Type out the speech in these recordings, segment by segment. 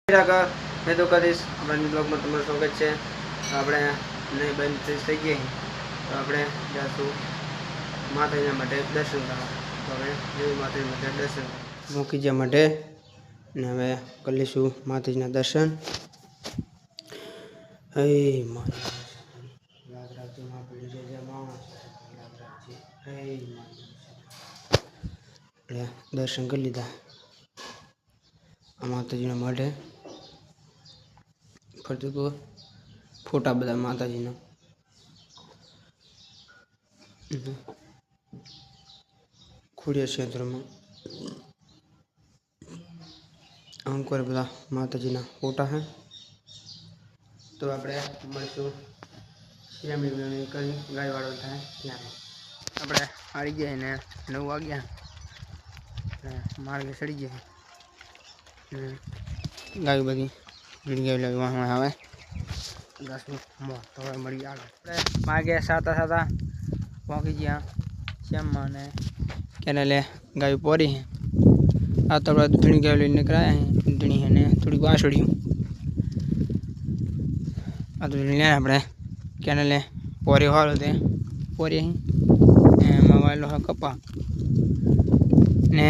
मैं तो कदीश अपने ब्लॉग में तुम्हारा स्वागत है। આપણે નઈ બંધ થઈ ગઈ તો આપણે જાશું માતાજીના માટે દર્શન કરવા। તો હવે દેવી માતાજી માટે દર્શન મૂકી જવા માટે ને હવે કરી લઈશું માતાજીના દર્શન। હે માતાજી યાદ રાખજો માં પડી જજે માણસ યાદ રાખજે। હે માતાજી દર્શન કરી લીધા માતાજીના માટે। फरती को फोटा बता माताजी ने खुड़िया क्षेत्र में अंकुर बता माताजी ना फोटा है। तो આપણે મળશું શિયામણી કરી ગાયવાળો થાય ત્યારે આપણે આવી ગયા ને 9 વાગ્યા માર્ગે ચડી ગયા ગાય બધી वीडियो लगे वहाँ हमें 10 मिनट तो मरी आगे मागे साता साता पहुँची गया श्याम ने कहने ले गाय पोरी है आ तो धुनी गाय लेने कराया है धुनी है ने थोड़ी बाँसड़ी आ तो लेने अपने कहने ले पोरी हाल होते पोरी ही मोबाइल है कपा ने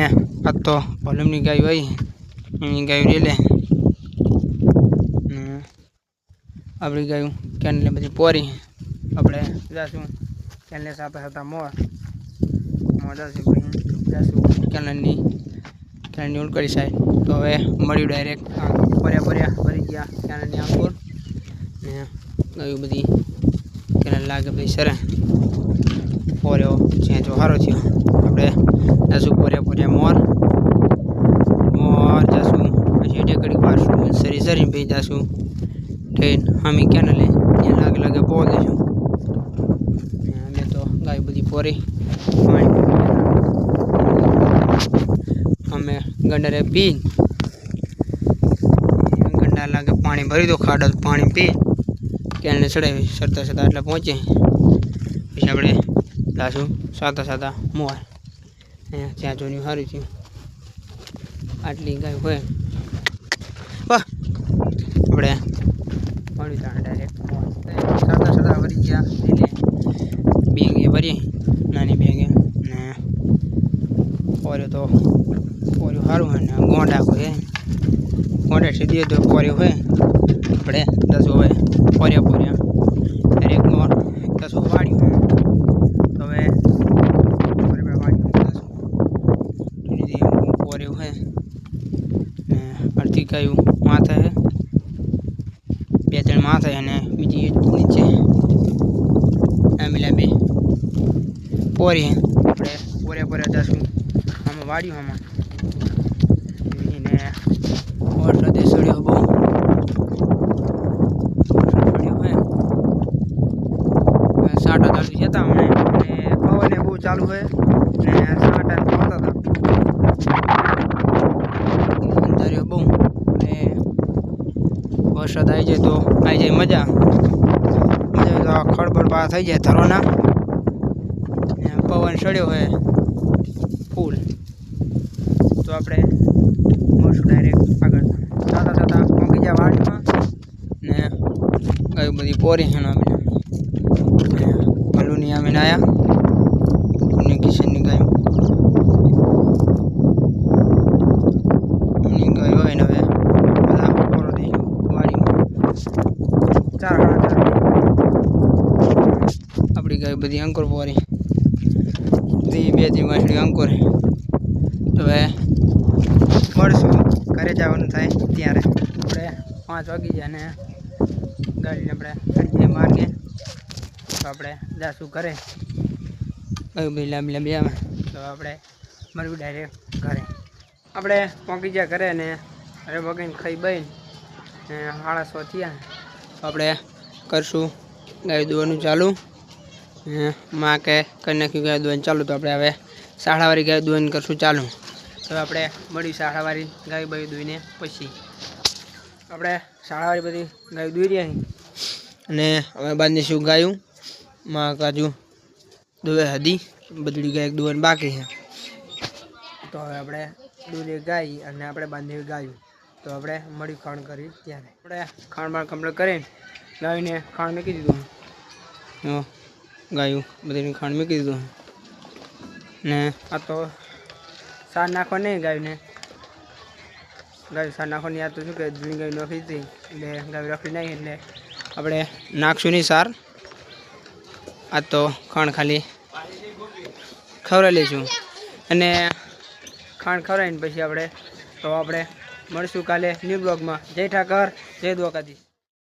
आ तो वॉल्यूम गाय वही गाय ले ले अपनी गयु कैनले बधी पोरी अपने जासू कैनले साता साता मोर जासू कैनल उलकड़ी साइड। तो हमें मळ्યું डायरेक्ट पर्या पर्या भरी गया कैनल अंकुर ने गयु बधी कैनल लागे बधी सर पोर्यो चेंचो सारो थयो। अपने जासू पर्या पर्या मोर मोर जासू पछी टेकड़ी पाछू सरी सरी पे जासू ट्रेन हमें क्या ले लागे लागे पहुँच दीजू हमें तो गाय बधी पोरी हमें गंडरे पी गंडा लागे पानी भरी दो खाड़ा पानी पी कैनले चढ़ावी सरता सरता एट पहुँचे पीछे अपने जासू साता साता मोर त्या जोनी सारू थी आटली गाय हो अपने पानी था डायरेक्ट सादा सादा भरी गया बेगे भरी नानी बेगे ने और तो और हारू है ना गोंडा को है गोंडा से दिए तो पोरे हुए बड़े 10 हुए पोरिया पोरिया एक मोर 10 वाड़ी हो तो वे पोरे पे वाड़ी 10 दिए पोरे हुए ने अर्धी कायु माथा है बेचन माथा है ने बीजी नीचे मिला बे पोरी है अपने पोरे पोरे जासू हम वाड़ी हम ने और सदे सड़ियो बो सड़ियो है साटा चालू था हमने ने पवन ने बहुत चालू है ने साटा होता था अंदर बो ने वरसाद आई जाए तो आई जाए मजा मजा तो खड़बड़ पास थी जाए धरोना पवन चढ़ो है फूल। तो अपने मोटू डायरेक्ट आगे साता साता पहुँची जाए वाड़ी में ने गाय बधी पोरी है भलू नहीं आमे आया किशन ने गाय गाय हो बधा पोरो दी वाड़ी में 4 अपनी गाय बधी अंकुर पोरी बेची माछड़ी अंकुर। तो वे मळशू घरे जवानुं थाय त्यारे आपणे 5 वागी गया ने गाड़ी अपने चढ़ी मार्गे तो अपने जासू घरे बिला बिला बे तो अपने मरवी डायरेक्ट घरे अपने पहुँची गया घरे ने अरे बगीन खाई बन 6:30 थया तो अपने करशू गाय दुवानुं चालू माँ के कर नाख्यु गाय दुवन चालू। तो अपने हवे साड़ावारी गाय दुवन करशू चालू। तो अपने मळी साड़ावारी गाय बई दुईने पछी अपने साड़ावारी बधी गाय दुई रही अने हवे बांधीशुं गायूं माँ काजू दुवे हदी बदली गाय दुवन बाकी है। तो हवे अपने दूध गाय अने अपने बांधी गायूं તો આપણે મળ્યું ખાણ કરી ત્યારે આપણે ખાણ બાણ કમ્પ્લીટ કરીને ગાયને ખાણ મૂકી દીધું. ગાયું બધી ખાણ મૂકી દીધું ને આ તો સાર નાખવા નહીં ગાયને. ગાયું સાર નાખવાની યાદ તો શું કે જૂની ગાય નાખી હતી એટલે ગાય રાખી નહીં એટલે આપણે નાખશું નહીં સાર. આ તો ખાણ ખાલી ખવડાવી લઈશું અને ખાણ ખવડાવીને પછી આપણે મળશું કાલે ન્યૂ બ્લોગમાં. જય ઠાકર, જય દ્વારકાધીશ.